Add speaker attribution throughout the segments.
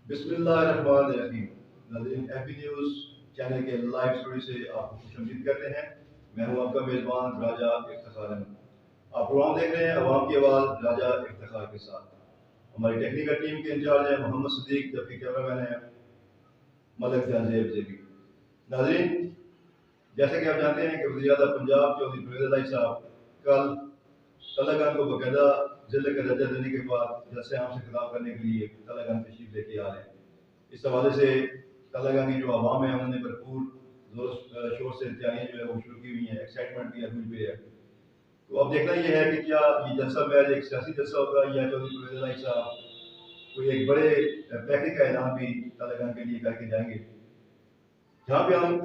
Speaker 1: بسم اللہ الرحمن الرحیم. ناظرین ایپی نیوز چینل کے لائیو اسٹوری سے آپ کو خوش آمدید کرتے ہیں. میں ہوں آپ کا میزبان راجہ افتخار احمد. آپ پروگرام دیکھ رہے ہیں عوام کی آواز راجہ افتخار کے ساتھ. ہماری ٹیکنیکل ٹیم کے انچارج ہیں محمد صدیق، جبکہ کیمرہ مین ہیں ملک جہانزیب زیبی. ناظرین، جیسے کہ آپ جانتے ہیں کہ وزیر اعلیٰ پنجاب چودھری پرویز الہی صاحب کل طلگان کو باقاعدہ ضلع کا درجہ دینے کے بعد جلسے عام سے خطاب کرنے کے لیے طلگان تشریف لے کے آ رہے ہیں. اس حوالے سے طلگان کی جو عوام ہے انہوں نے بھرپور زور شور سے تیاریاں جو ہے وہ شروع کی ہوئی ہیں. ایکسائٹمنٹ بھی عروج پہ ہے. تو اب دیکھنا یہ ہے کہ کیا یہ جلسہ محض ایک سیاسی جلسہ ہوگا یا چودھری پرویز الہی صاحب کوئی ایک بڑے پیکج کا اعلان بھی طلگان کے لیے کر کے جائیں گے. جہاں پہ ہم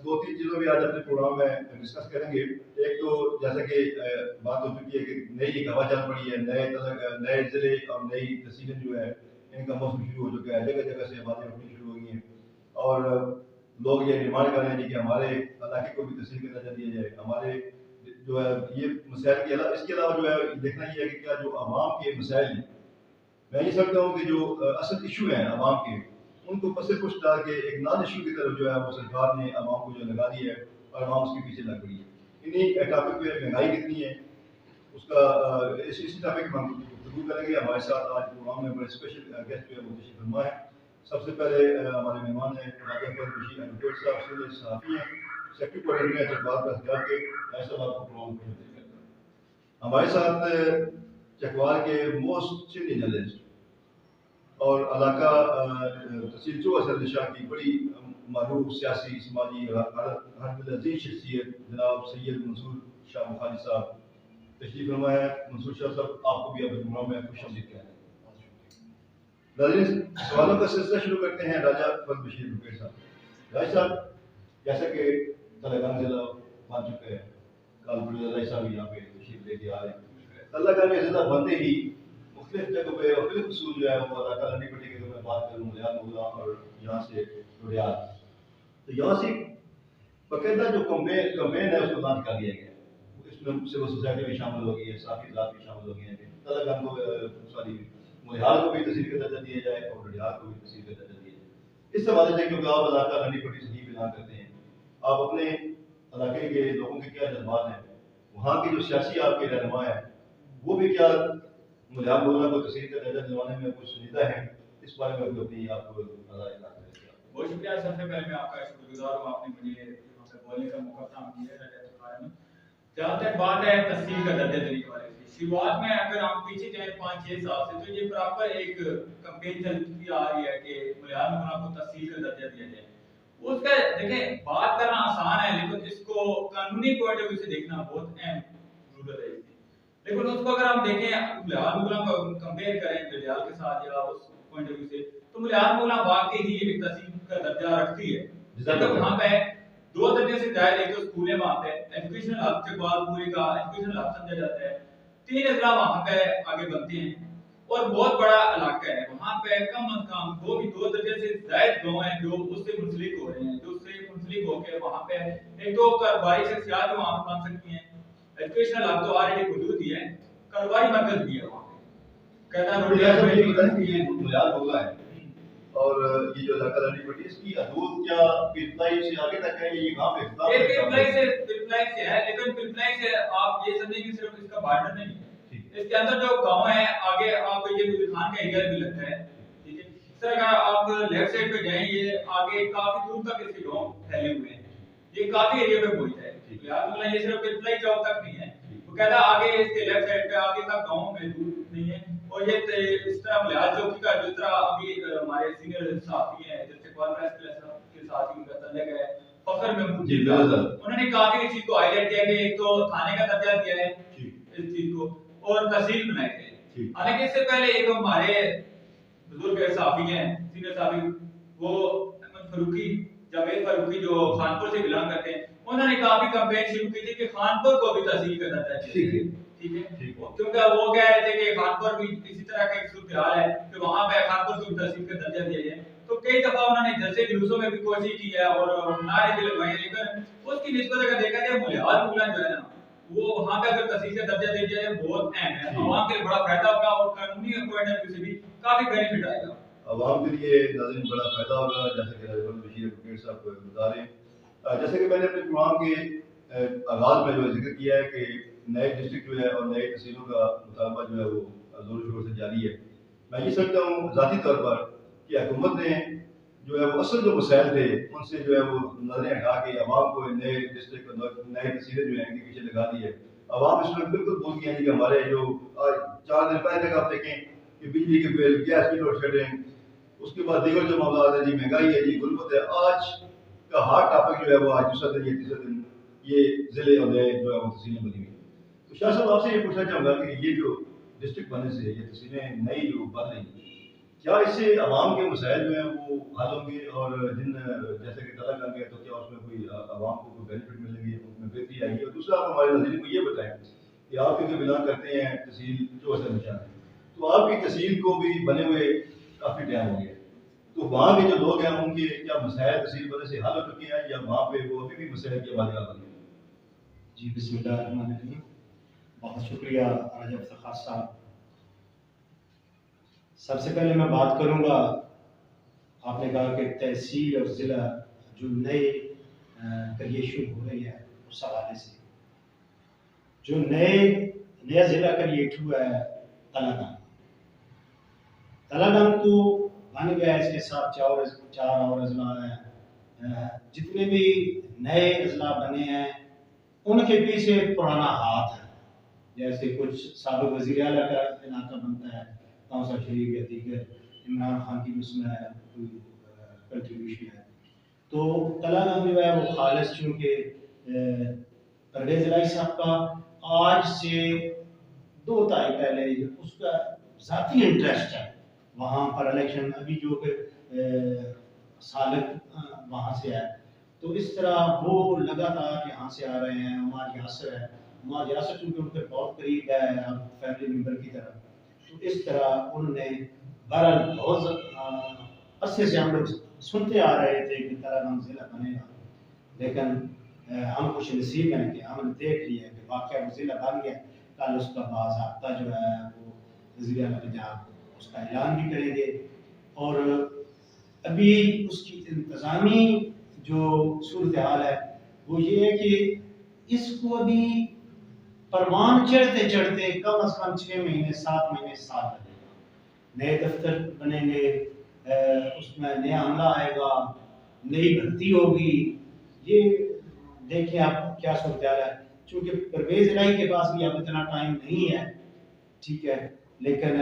Speaker 1: دو تین چیزوں بھی آج اپنے پروگرام میں ڈسکس کریں گے. ایک تو جیسا کہ بات ہو چکی ہے کہ نئی ایک ہوا چل پڑی ہے، نئے ضلع اور نئی تحصیلیں جو ہے ان کا موسم شروع ہو چکا ہے. جگہ جگہ سے باتیں اٹھنی شروع ہو گئی ہیں اور لوگ یہ ڈیمانڈ کر رہے ہیں کہ ہمارے علاقے کو بھی تحصیل کا درجہ دیا جائے. ہمارے جو ہے یہ مسائل کے علاوہ، اس کے علاوہ جو ہے دیکھنا یہ ہے کہ کیا جو عوام کے مسائل ہیں، میں یہ سمجھتا ہوں کہ جو اصل ایشو ہیں عوام کے، ان کو پس پش ڈال کے ایک نان ایشو کی طرف جو ہے وہ سرکار نے عوام کو جو لگا دی ہے اور عوام اس کے پیچھے لگ گئی ہے. انہیں ٹاپک پہ مہنگائی کتنی ہے اس کا اسی ٹاپک میں ہم گفتگو کریں گے. ہمارے ساتھ آج پروگرام میں بڑے اسپیشل گیسٹ جو ہے وہ تشریف فرما ہے. سب سے پہلے ہمارے مہمان ہیں راجہ فر بشیر ایڈوکیٹ صاحب، سینئر صحافی ہیں، سیکٹری کوآرڈینیٹر ہیں چکوال پریس کے. میں سب آپ کو پروگرام کو کرتا ہوں. ہمارے ساتھ چکوال کے موسٹ سینئر جرنلسٹ اور علاقہ تحصیل چوہ سردشاہ کی بڑی معروف سیاسی سماجی ہر دل عزیز شخصیت جناب سید منصور شاہ بخاری صاحب تشریف فرما ہے. منصور شاہ صاحب، آپ کو بھی اپنے پروگرام میں خوش آمدید کہتے ہیں. ناظرین، سوالوں کا سلسلہ شروع کرتے ہیں راجہ فر بشیر ایڈوکیٹ صاحب. راج صاحب، جیسا کہ طلگان ضلع بن چکے ہیں، کل پرویز الہی صاحب یہاں پہ تشریف لے کے آ رہے ہیں. طلگان میں ضلع بنتے ہی مختلف جگہوں پہ مختلف اصول جو ہے وہ علاقہ لنڈی پٹی کے میں بات کروں ملیال مولا اور یہاں سے روڈیال، تو یہاں سے باقاعدہ جو کمپین ہے اس کو لانچ کر دیا گیا. اس میں سول سوسائٹی بھی شامل ہو گئی ہے، صحافی اطلاعات بھی شامل ہو گئی ہیں کہ طلگان کو سوری ملیال کو بھی تحصیل کا درجہ دیا جائے اور روڈیال کو بھی تحصیل کا درجہ دیا جائے. اس حوالے سے کیونکہ آپ علاقہ لنڈی پٹی سے ہی بلانگ کرتے ہیں، آپ اپنے علاقے کے لوگوں کے کیا جذبات ہیں، وہاں کی جو سیاسی آپ کے رہنما ہیں وہ بھی کیا ملیال مولا کو تحصیل کا درجہ دلوانے میں کچھ سنجیدہ ہے؟ اس بارے میں اپنی آپ کو نظر آئے.
Speaker 2: بہت شکریہ. سب سے پہلے میں آپ کا شکر گزار ہوں، آپ نے مجھے یہاں پہ بولنے کا موقع فراہم کیا ہے. جہاں تک بات ہے تحصیل کا درجہ دینے کے بارے میں، شروعات میں اگر ہم پیچھے جائیں 5-6 سال سے، تو یہ پراپر ایک کمپین چلتی آ رہی ہے کہ ملیال مولا کو تحصیل کا درجہ دیا جائے. اس کا دیکھیں بات کرنا آسان ہے، لیکن اس کو قانونی پوائنٹ آف ویو سے دیکھنا بہت اہم ضرورت ہے. لیکن اس کو اگر ہم دیکھیں ملیال مولا کو کمپیئر کریں ملیال کے ساتھ یا اس پوائنٹ آف ویو سے، تو ملیال مولا واقعی ہی ایک تحصیل کا درجہ رکھتی ہے. جبکہ وہاں پہ 2 درجے سے زائد ایک تو اسکولیں وہاں پہ ایجوکیشنل ہب چکوال پورے کا ایجوکیشنل ہب سمجھا جاتا ہے. 3 اضلاع وہاں پہ آگے بنتے ہیں اور بہت بڑا علاقہ ہے. وہاں پہ کم از کم 2 درجے سے زائد گاؤں ہیں جو اس سے منسلک ہو رہے ہیں، جو اس سے منسلک ہو کے وہاں پہ ایک تو کاروباری شخصیات جو وہاں پہ بن سکتی ہیں. ایجوکیشنل ہب تو آلریڈی موجود ہی ہے، کاروباری مرکز بھی ہے وہاں پہ. کہنا
Speaker 1: ملیال مولا ہے اور یہ جو علاقہ لنڈی پٹی اس کی حدود کیا پیپلائی سے آگے تک ہے؟ یہ کہاں پہ اختلاف ہے؟
Speaker 2: پیپلائی سے ہے، لیکن پیپلائی سے آپ یہ سمجھیں کہ صرف اس کا بارڈر نہیں ہے، اس کے اندر جو گاؤں ہے آگے آپ کو یہ خان کا ایریا بھی لگتا ہے. ٹھیک ہے، اس طرح اگر آپ لیفٹ سائڈ پہ جائیں یہ آگے کافی دور تک اس کے گاؤں پھیلے ہوئے ہیں. یہ کافی ایریا پہ پہنچتا ہے. یہ صرف پیپلائی چوک تک نہیں ہے، وہ کہتا آگے اس کے لیفٹ سائڈ پہ آگے تک گاؤں میں دور نہیں ہے. اور یہ اس طرح ملیال چوکی کا جس طرح ابھی ہمارے سینئر صحافی ہیں چکوال پریس کے ساتھ ہی تعلق ہے فخر محمود جی، انہوں نے کافی اس چیز کو ہائی لائٹ کیا کہ ایک تو تھانے کا درجہ دیا ہے اس چیز کو اور تحصیل بنائی ہے. حالانکہ اس سے پہلے ایک ہمارے بزرگ صحافی ہیں سینئر صحافی وہ احمد فاروقی جاوید فاروقی جو خانپور سے بلانگ کرتے ہیں، انہوں نے کافی کمپین شروع کی تھی کہ خانپور کو بھی تحصیل کا درجہ دیا جائے. ٹھیک ہے، کیونکہ وہ کہہ رہے تھے کہ خانپور بھی اسی طرح کا ایک صورتحال ہے کہ وہاں پہ خانپور کو بھی تحصیل کا درجہ دیا جائے. تو کئی دفعہ انہوں نے جلسے جلوسوں میں بھی کوشش کی ہے اور نعرے بھی لگوائے ہیں، لیکن اس کی نسبت اگر دیکھا جائے ملیال مولا جو ہے نا وہ وہاں پہ اگر تحصیل کا درجہ دیا جائے بہت اہم ہے، عوام کے لیے بڑا فائدہ ہوگا اور قانونی پوائنٹ آف ویو سے بھی کافی بینیفٹ آئے گا.
Speaker 1: عوام کے لیے ناظرین بڑا فائدہ ہوگا، جیسے کہ راجہ بشیر ایڈوکیٹ صاحب بتا رہے ہیں۔ جیسے کہ میں نے اپنے پروگرام کے آغاز میں جو ذکر کیا ہے کہ نئے ڈسٹرکٹ جو ہے اور نئے تحصیلوں کا مطالبہ جو ہے وہ زور و شور سے جاری ہے۔ میں یہ سمجھتا ہوں ذاتی طور پر کہ حکومت نے جو ہے وہ اصل جو مسائل تھے ان سے جو ہے وہ نظریں ہٹا کے عوام کو نئے ڈسٹرکٹ نئے تحصیلیں جو ہیں ان کے پیچھے لگا دی ہے۔ عوام اس میں بالکل بھول گئی ہیں کہ ہمارے جو آج 4 دن پہلے تک آپ دیکھیں کہ بجلی کے بل، گیس کی لوڈ شیڈنگ، اس کے بعد دیگر جو معاملات ہیں، جی مہنگائی ہے، جی غربت ہے، آج کا ہارڈ ٹاپک جو ہے وہ آج دوسرا دن یا تیسرا دن یہ ضلع اور نئے جو ہے وہ تحصیلیں بنی ہوئی ہیں۔ تو شاہ صاحب آپ سے یہ پوچھنا چاہوں گا کہ یہ جو ڈسٹرکٹ بننے سے یہ تحصیلیں نئی جو بن رہی ہیں، کیا اس سے عوام کے مسائل جو ہیں وہ حل ہوں گے، اور جن جیسے کہ طلاق کر گیا تو کیا اس میں کوئی عوام کو کوئی بینیفٹ ملیں گے، ان میں بہتری آئے گی؟ اور دوسرا آپ ہمارے ناظرین کو یہ بتائیں کہ آپ کیونکہ بلانگ کرتے ہیں تحصیل چوہدہ نشان ہے، تو آپ کی تحصیل کو بھی بنے ہوئے کافی ٹائم ہو گیا، تو وہاں کے جو لوگ ہیں ان کے کیا مسائل تحصیل بنے سے حل ہو چکے ہیں یا وہاں پہ وہ ابھی بھی مسائل کے حوالے بنے ہیں؟
Speaker 3: جی بسم اللہ الرحمن الرحیم، بہت شکریہ راجہ افتخار صاحب۔ سب سے پہلے میں بات کروں گا، آپ نے کہا کہ تحصیل اور ضلع جو نئے کریشن ہو رہی ہے اس حوالے سے جو نیا ضلع کریٹ ہوا ہے تلنگانہ تو بن گیا، اس کے ساتھ چار اور اضلاع ہیں۔ جتنے بھی نئے اضلاع بنے ہیں ان کے پیچھے پرانا ہاتھ ہے، جیسے کچھ سابق وزیر اعلیٰ کا علاقہ بنتا ہے، کونسل شریف یا دیگر عمران خان کی اس میں کوئی کنٹریبیوشن ہے، تو تلنگانہ جو ہے وہ خالص چونکہ پرویز الہی صاحب کا آج سے 2 تاریخ پہلے اس کا ذاتی انٹرسٹ ہے وہاں پر الیکشن، ابھی جو کہ سالک وہاں سے ہے، تو اس طرح وہ لگاتار یہاں سے آ رہے ہیں۔ عمار یاسر ہے، عمار یاسر چونکہ ان کے بہت قریب ہے فیملی ممبر کی طرف، تو اس طرح انہوں نے بہرحال بہت عرصے سے ہم لوگ سنتے آ رہے تھے کہ تلنگانہ ضلع بنے گا، لیکن ہم خوش نصیب ہیں کہ ہم نے دیکھ لیا کہ واقعہ وہ ضلع بن گیا۔ کل اس کا باضابطہ جو ہے وہ وزیر اعلیٰ پنجاب اس کا اعلان بھی کریں گے، اور ابھی اس کی انتظامی جو صورتحال ہے وہ یہ ہے کہ اس کو ابھی پروان چڑھتے چڑھتے کم از کم 6 مہینے 7 مہینے سال لگے گا۔ نئے دفتر بنیں گے، اس میں نیا عملہ آئے گا، نئی بھرتی ہوگی، یہ دیکھیں آپ کیا صورتحال ہے۔ چونکہ پرویز الہی کے پاس بھی اب اتنا ٹائم نہیں ہے، ٹھیک ہے، لیکن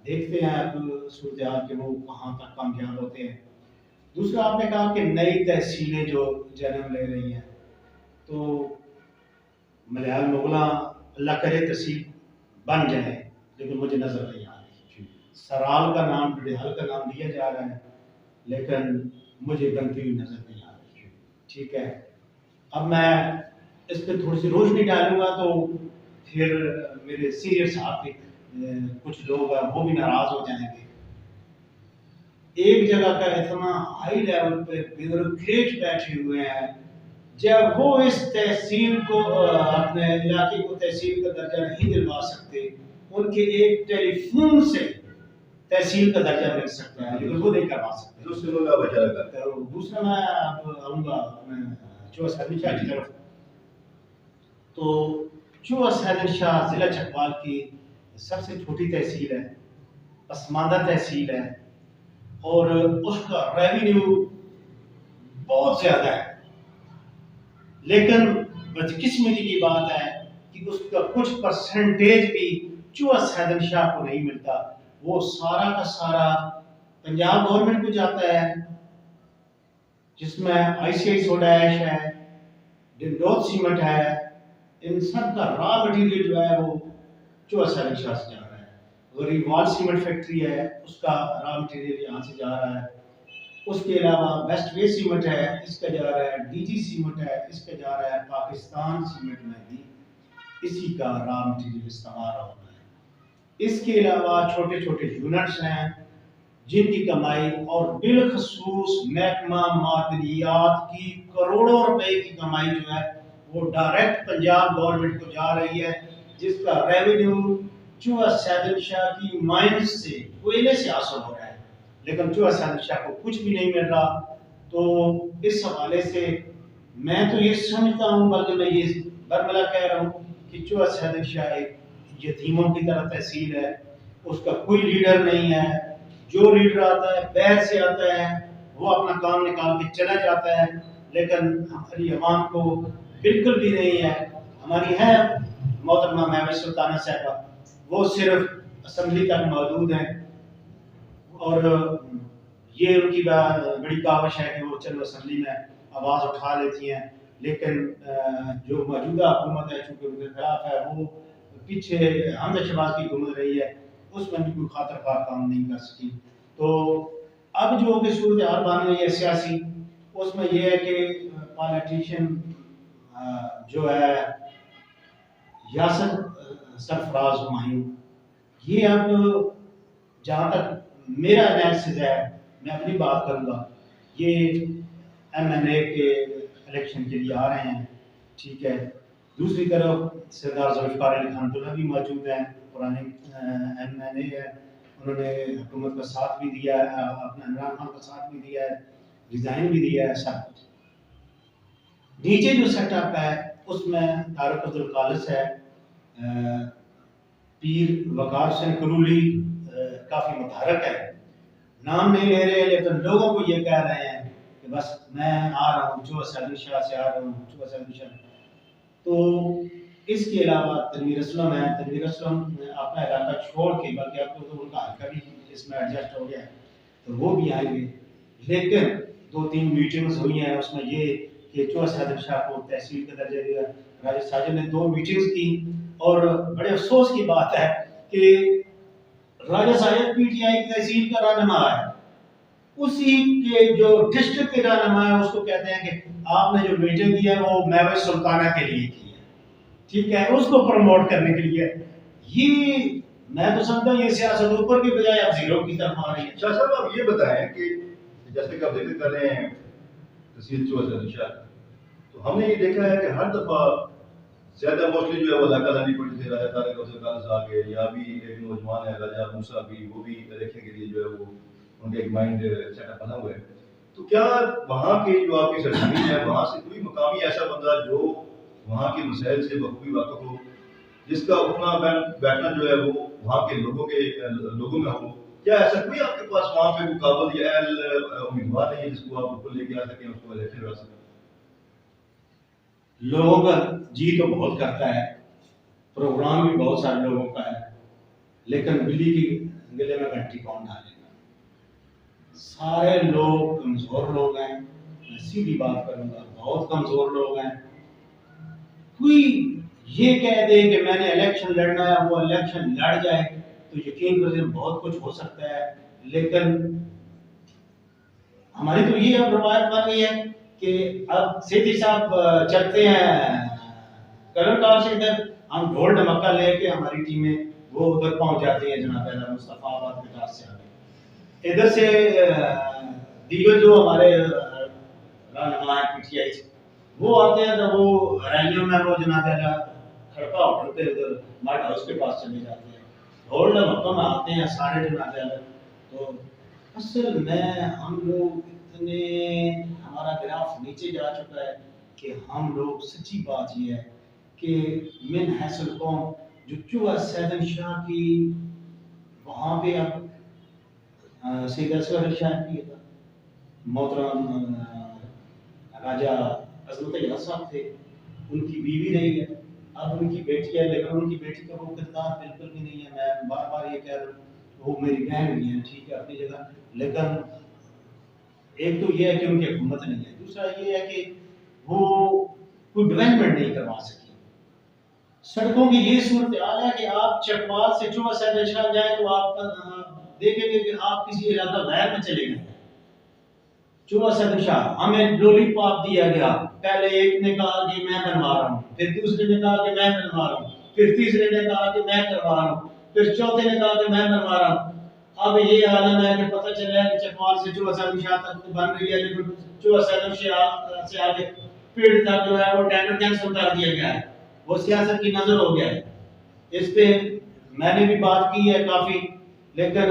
Speaker 3: دیکھتے ہیں اب صورتحال کہ وہ کہاں تک کامیاب ہوتے ہیں۔ دوسرا آپ نے کہا کہ نئی تحصیلیں جو جنم لے رہی ہیں، تو ملیال مغلاں اللہ کرے تحصیل بن جائے، لیکن مجھے نظر نہیں آ رہی۔ سرال کا نام، ڈڈیال کا نام لیا جا رہا ہے، لیکن مجھے بنتی ہوئی نظر نہیں آ رہی، ٹھیک ہے۔ اب میں اس پہ تھوڑی سی روشنی ڈالوں گا تو پھر میرے سینئر صحافی کچھ لوگ ہیں وہ بھی ناراض ہو جائیں گے۔ ایک جگہ کا اتنا ہائی لیول پہ بیوروکریٹ بیٹھے ہوئے ہیں، جب وہ اس تحصیل کو اپنے علاقے کو تحصیل کا درجہ نہیں دلوا سکتے، ان کے ایک ٹیلی فون سے تحصیل کا درجہ مل سکتا ہے، لیکن وہ نہیں کروا سکتے۔ دوسرا میں اب آؤں گا چوہا سیدن شاہ کی طرف، تو چوہا سیدن شاہ ضلع چکوال کی سب سے چھوٹی تحصیل ہے، پسماندہ تحصیل ہے، اور اس کا ریونیو بہت زیادہ ہے، لیکن بدقسمتی کی بات ہے کہ اس کا کچھ پرسنٹیج بھی چوہا سیدن شاہ کو نہیں ملتا، وہ سارا کا سارا پنجاب گورنمنٹ کو جاتا ہے، جس میں آئی سی آئی سوڈا ایش ہے، ڈنڈوت سیمنٹ ہے، ان سب کا را مٹیریل جو ہے وہ چوہا سیدن شاہ سے جا رہا ہے۔ غریبوال سیمنٹ فیکٹری ہے، اس کا را مٹیریل یہاں سے جا رہا ہے۔ اس کے علاوہ ویسٹ وے سیمنٹ ہے، اس کا جا رہا ہے، ڈی جی سیمنٹ ہے، اس کا جا رہا ہے، پاکستان سیمنٹ میں بھی اسی کا را مٹیریل استعمال ہوتا ہے۔ اس کے علاوہ چھوٹے چھوٹے یونٹس ہیں جن کی کمائی، اور بالخصوص محکمہ معدنیات کی کروڑوں روپے کی کمائی جو ہے وہ ڈائریکٹ پنجاب گورنمنٹ کو جا رہی ہے، جس کا ریونیو چوہا سیدن شاہ کی مائنز سے، کوئلے سے حاصل ہو رہا ہے۔ لیکن چوہا صادق شاہ کو کچھ بھی نہیں مل رہا. تو اس حوالے سے میں تو یہ سمجھتا ہوں، بلکہ میں یہ برملا کہہ رہا ہوں کہ چوہا صادق شاہ ایک یتیموں کی طرح تحصیل ہے. اس کا کوئی لیڈر نہیں ہے. جو لیڈر آتا ہے باہر سے آتا ہے، وہ اپنا کام نکال کے چلا جاتا ہے، لیکن ہماری عوام کو بالکل بھی نہیں ہے. ہماری ہے محترمہ مہوش سلطانہ صاحبہ، وہ صرف اسمبلی تک موجود ہیں، اور یہ ان کی بڑی کاوش ہے کہ وہ چلو اسمبلی میں آواز اٹھا لیتی ہیں، لیکن جو موجودہ حکومت ہے چونکہ ان کے خلاف ہے، وہ پیچھے حمزہ شہباز کی حکومت رہی ہے، اس میں بھی کوئی خاطر خواہ کام نہیں کر سکی. تو اب جو کہ صورتحال بن رہی ہے سیاسی، اس میں یہ ہے کہ پالیٹیشین جو ہے یاسر سرفراز ہمایوں، یہ اب جہاں تک میرا انالیسس ہے، میں اپنی بات کروں گا، یہ MNA کے الیکشن کے لیے آ رہے ہیں، ٹھیک ہے. دوسری طرف سردار ذوالفقار علی خان عبداللہ بھی موجود ہیں، پرانے MNA ہے، انہوں نے حکومت کا ساتھ بھی دیا ہے، اپنا عمران خان کا ساتھ بھی دیا ہے، ریزائن بھی دیا ہے، سب کچھ. نیچے جو سیٹ اپ ہے اس میں طارق عبدالخالص ہے، پیر وقار حسین کلولی کافی متحرک ہے، نام نہیں لے رہے لیکن لوگوں کو یہ کہہ رہے ہیں کہ بس میں آ رہا ہوں، چوہا صادق شاہ سے آ رہا ہوں، چوہا صادق شاہ. تو اس کے علاوہ تنویر اسلم ہے. تنویر اسلم اپنا علاقہ چھوڑ کے، بلکہ اب تو ان کا حلقہ بھی اس میں ایڈجسٹ ہو گیا ہے، تو وہ بھی آئیں گے. لیکن 2-3 میٹنگز ہوئی ہیں، اس میں یہ کہ چوہا صادق شاہ کو تحصیل کا درجہ دیا. راجہ ساجد نے 2 میٹنگز کی، اور بڑے افسوس کی بات ہے کہ راجہ ساجد PTI کی تحصیل کا رہنما ہے، اسی کے جو ڈسٹرکٹ کے رہنما ہے اس کو کہتے ہیں کہ آپ نے جو میٹنگ کی ہے وہ مہوش سلطانہ کے لیے کی ہے، ٹھیک ہے، اس کو پروموٹ کرنے کے لیے. یہ میں تو سمجھتا ہوں یہ سیاست اوپر کی بجائے اب زیرو کی طرف آ رہی ہے.
Speaker 1: شاہ صاحب آپ یہ بتائیں کہ جیسے کہ آپ ذکر کر رہے ہیں تحصیل چوہا صادق شاہ، تو ہم نے یہ دیکھا ہے کہ ہر دفعہ زیادہ موسٹلی جو ہے وہ علاقہ لانی پڑتی تھی. راجہ طارق عبدالخالص صاحب کے، یا بھی ایک نوجوان ہے راجہ موسیٰ بھی، وہ بھی الیکشن کے لیے جو ہے وہ ان کا ایک مائنڈ سیٹ اپ بنا ہوا ہے. تو کیا وہاں کے جو آپ کی سرزمین ہے وہاں سے کوئی مقامی ایسا بندہ جو وہاں کے مسائل سے بخوبی واقف ہو، جس کا اٹھنا بیٹھنا جو ہے وہ وہاں کے لوگوں میں ہو؟ کیا ایسا کوئی آپ کے پاس وہاں پہ کوئی قابل یا اہل امیدوار نہیں ہے جس کو آپ اوپر لے کے آ سکیں، اس کو الیکشن لڑا سکیں؟
Speaker 3: لوگوں کا جی تو بہت کرتا ہے، پروگرام بھی بہت سارے لوگوں کا ہے، لیکن بلی کی گلے میں گھنٹی کون ڈالے گا؟ سارے لوگ کمزور لوگ ہیں، میں سیدھی بات کروں گا، بہت کمزور لوگ ہیں. کوئی یہ کہہ دے کہ میں نے الیکشن لڑنا ہے، وہ الیکشن لڑ جائے تو یقین کریں بہت کچھ ہو سکتا ہے. لیکن ہماری تو یہ اب روایت بن گئی ہے کہ اب سیدھی صاحب چلتے ہیں کرن کار سے ادھر، ہم ڈھول ڈھمکا لے کے ہماری ٹیمیں وہ ادھر پہنچ جاتی ہیں جناب اعلیٰ مصطفیٰ آباد کے پاس سے آگے. ادھر سے دیگر جو ہمارے رہنما ہیں PTI سے، وہ آتے ہیں تو وہ ریلیوں میں وہ جناب اعلیٰ کھڑکا ہوٹل پہ ادھر مارٹ ہاؤس کے پاس چلے جاتے ہیں، ڈھول ڈھمکا میں آتے ہیں سارے جناب اعلیٰ. تو اصل میں ہم لوگ اتنے، ہمارا گراف نیچے جا چکا ہے کہ ہم لوگ، سچی بات یہ ہے کہ من حیث القوم جو چوہا صادق شاہ کی وہاں پہ اب سید اصغر علی شاہ کی محترم راجہ عظمت اللہ صاحب تھے، ان کی بیوی رہی ہے، اب ان کی بیٹی ہے، لیکن ان کی بیٹی کا وہ کردار بالکل بھی نہیں ہے. میں بار بار یہ کہہ رہا ہوں، وہ میری بہن بھی ہے، ٹھیک ہے، اپنی جگہ، لیکن ایک تو یہ ہے کہ ان کی حکومت نہیں ہے، دوسرا یہ ہے کہ وہ کوئی ڈیولپمنٹ نہیں کروا سکی. سڑکوں کی یہ صورتحال ہے کہ آپ چکوال سے چوہا صادق شاہ جائیں تو آپ دیکھیں گے کہ آپ کسی علاقہ غیر میں چلے گئے. چوہا صادق شاہ ہمیں لولی پاپ دیا گیا، پہلے ایک نے کہا کہ میں بنوا رہا ہوں، پھر دوسرے نے کہا کہ میں بنوا رہا ہوں، پھر تیسرے نے کہا کہ میں کروا رہا ہوں، پھر چوتھے نے کہا کہ میں بنوا رہا ہوں. اب یہ عالم ہے کہ پتہ چلا ہے کہ چکوال سے چوہا صادق شاہ تک تو بن رہی ہے، لیکن چوہا صادق شاہ سے آگے پیڑ تک جو ہے وہ ٹینڈر کینسل کر دیا گیا ہے، وہ سیاست کی نظر ہو گیا ہے. اس پہ میں نے بھی بات کی ہے کافی، لیکن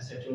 Speaker 3: SHO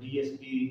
Speaker 3: DSP